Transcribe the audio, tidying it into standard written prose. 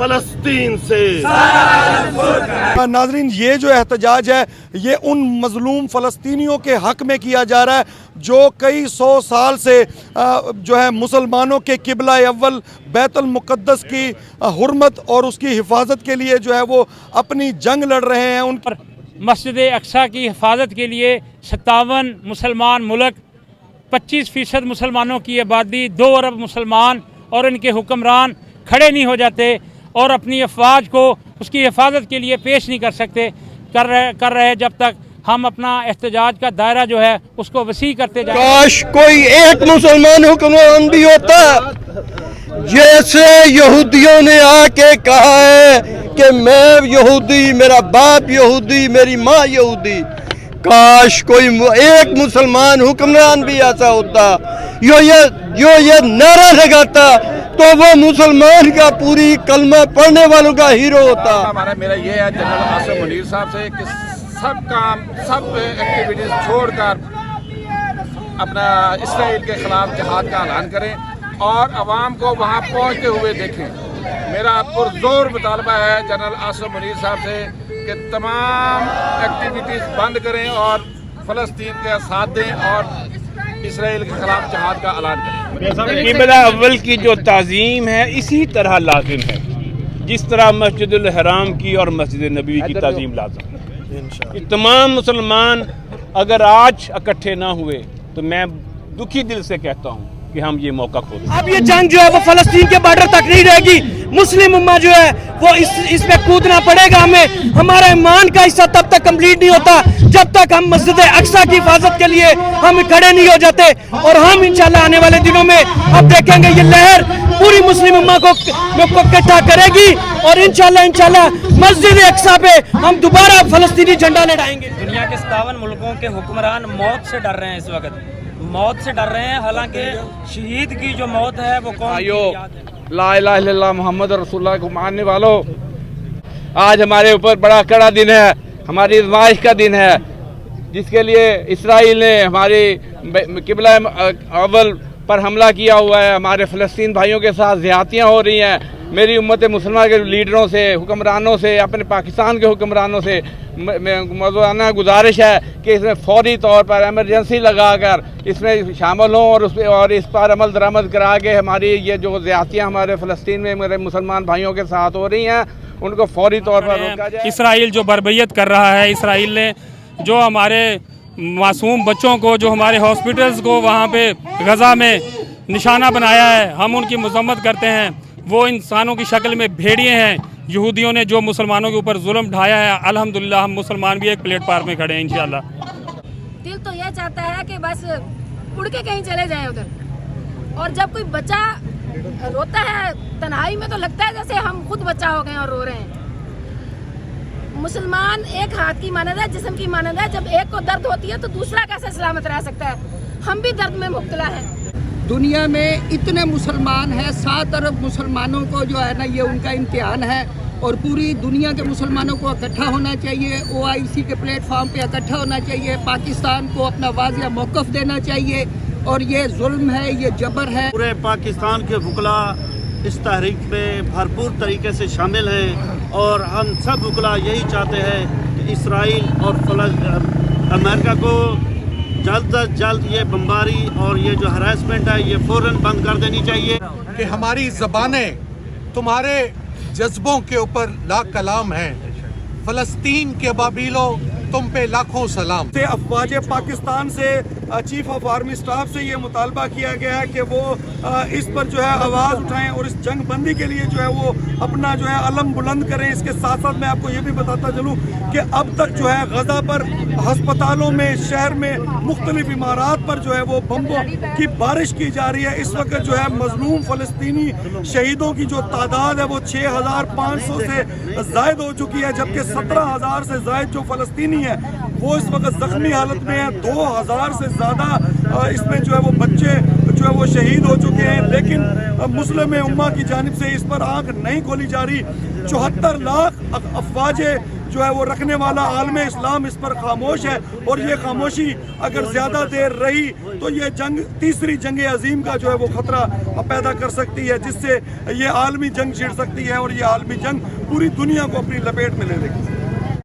फलस्तीन से। नाजरीन, ये जो एहतजाज है ये उन मजलूम फ़लस्तीनियों के हक़ में किया जा रहा है जो कई सौ साल से जो है मुसलमानों के किबला अव्वल बैतुल मुक़द्दस की हुर्मत और उसकी हिफाजत के लिए जो है वो अपनी जंग लड़ रहे हैं। उन पर मस्जिद अक्सा की हिफाजत के लिए 57 मुसलमान मुल्क, 25% मुसलमानों की आबादी, 2 अरब मुसलमान और इनके हुक्मरान खड़े नहीं हो जाते और अपनी अफवाज को उसकी हिफाजत के लिए पेश नहीं कर रहे जब तक हम अपना एहतजाज का दायरा जो है उसको वसी करते जाएं। काश कोई एक मुसलमान हुक्मरान भी होता जैसे यहूदियों ने आके कहा है कि मैं यहूदी, मेरा बाप यहूदी, मेरी माँ यहूदी। काश कोई एक मुसलमान हुक्मरान भी ऐसा होता जो ये नारा लगाता तो वो मुसलमान का पूरी कलमा पढ़ने वालों का हीरो होता। मेरा ये है जनरल आसिम मुनीर साहब से कि सब काम, सब एक्टिविटीज छोड़कर अपना इसराइल के खिलाफ जिहाद का ऐलान करें और अवाम को वहाँ पहुँचते हुए देखें। मेरा पुरजोर मुतालबा है जनरल आसिम मुनीर साहब से कि तमाम एक्टिविटीज़ बंद करें और फ़लस्तीन का साथ दें और इसराइल के खिलाफ जिहाद का ऐलान करें। किबला अव्वल की जो ताज़ीम है इसी तरह लाजिम है जिस तरह मस्जिदुल हराम की और मस्जिद नबी की ताज़ीम लाजिम है। कि तमाम मुसलमान अगर आज इकट्ठे ना हुए तो मैं दुखी दिल से कहता हूँ कि हम ये मौका खो दें। अब ये जंग जो है वो फ़लस्तीन के बॉर्डर तक नहीं रहेगी। मुस्लिम उम्मा जो है वो इस पे कूदना पड़ेगा हमें। हमारा ईमान का हिस्सा तब तक कंप्लीट नहीं होता जब तक हम मस्जिद अक्सा की हिफाजत के लिए हम खड़े नहीं हो जाते। और हम इंशाल्लाह आने वाले दिनों में अब देखेंगे ये लहर पूरी मुस्लिम उम्मा को इकट्ठा करेगी और इंशाल्लाह मस्जिद अक्सा पे हम दोबारा फ़लस्तीनी झंडा लहराएंगे। दुनिया के 57 मुल्कों के हुक्मरान मौत से डर रहे हैं, इस वक्त मौत से डर रहे हैं। हालांकि शहीद की जो मौत है वो कौन ला इलाहा इल्लल्लाह मुहम्मद रसूलुल्लाह को मानने वालों, आज हमारे ऊपर बड़ा कड़ा दिन है, हमारी आज़माइश का दिन है जिसके लिए इसराइल ने हमारी किबला अव्वल पर हमला किया हुआ है। हमारे फ़लस्तीन भाइयों के साथ ज़्यादतियाँ हो रही हैं। मेरी उम्मत मुसलमान के लीडरों से, हुक्मरानों से, अपने पाकिस्तान के हुक्मरानों से मौजूदा गुजारिश है कि इसमें फौरी तौर पर एमरजेंसी लगाकर इसमें शामिल हों और इस पर अमल दरामद करा के हमारी ये जो ज़्यादतियाँ हमारे फ़लस्तीन में मेरे मुसलमान भाइयों के साथ हो रही हैं उनको फौरी तौर पर रोका जाए। इसराइल जो बर्बरियत कर रहा है, इसराइल ने जो हमारे मासूम बच्चों को, जो हमारे हॉस्पिटल्स को वहाँ पे गज़ा में निशाना बनाया है, हम उनकी मज़म्मत करते हैं। वो इंसानों की शक्ल में भेड़िए हैं। यहूदियों ने जो मुसलमानों के ऊपर जुल्म ढाया है, अल्हम्दुलिल्लाह हम मुसलमान भी एक प्लेटफार्म में खड़े हैं इंशाल्लाह। दिल तो यह चाहता है कि बस उड़ के कहीं चले जाएं उधर। और जब कोई बच्चा रोता है तन्हाई में तो लगता है जैसे हम खुद बच्चा हो गए और रो रहे हैं। मुसलमान एक हाथ की मानद है, जिस्म की मानद है। जब एक को दर्द होती है तो दूसरा कैसे सलामत रह सकता है? हम भी दर्द में मुब्तला हैं। दुनिया में इतने मुसलमान हैं, 7 अरब मुसलमानों को जो है ना ये उनका इम्तिहान है और पूरी दुनिया के मुसलमानों को इकट्ठा होना चाहिए। OIC के प्लेटफॉर्म पे इकट्ठा होना चाहिए। पाकिस्तान को अपना वाज़िया मौक़िफ़ देना चाहिए और ये जुल्म है, ये जबर है। पूरे पाकिस्तान के वकला इस तहरीक में भरपूर तरीके से शामिल हैं और हम सब वकला यही चाहते हैं कि इसराइल और अमेरिका को जल्द अज जल्द ये बमबारी और ये जो हरासमेंट है ये फ़ौरन बंद कर देनी चाहिए। कि हमारी ज़बानें तुम्हारे जज्बों के ऊपर ला कलाम हैं। फ़लस्तीन के बाबीलो तुम पे लाखों सलाम। से अफवाज पाकिस्तान से चीफ ऑफ आर्मी स्टाफ से ये मुतालबा किया गया है कि वो इस पर जो है आवाज़ उठाएं और इस जंग बंदी के लिए जो है वो अपना जो है अलम बुलंद करें। इसके साथ साथ मैं आपको ये भी बताता चलूँ कि अब तक जो है गज़ा पर हस्पतालों में, शहर में, मुख्तलिफ इमारात पर जो है वो बम्बों की बारिश की जा रही है। इस वक्त जो है मजलूम फ़लस्तीनी शहीदों की जो तादाद है वो 6500 से ज़ायद हो चुकी है, जबकि 17,000 से ज़ायद जो फ़लस्तीनी है वो इस वक्त ज़ख्मी हालत में है। 2000 से ज़्यादा इसमें जो है वो बच्चे जो है वो शहीद हो चुके हैं, लेकिन मुस्लिम उम्मा की जानिब से इस पर आंख नहीं खोली जा रही। 74 लाख अफवाज जो है वो रखने वाला आलम इस्लाम इस पर खामोश है, और ये खामोशी अगर ज़्यादा देर रही तो ये जंग तीसरी जंग अजीम का जो है वो ख़तरा पैदा कर सकती है, जिससे ये आलमी जंग छिड़ सकती है और ये आलमी जंग पूरी दुनिया को अपनी लपेट में ले लेगी।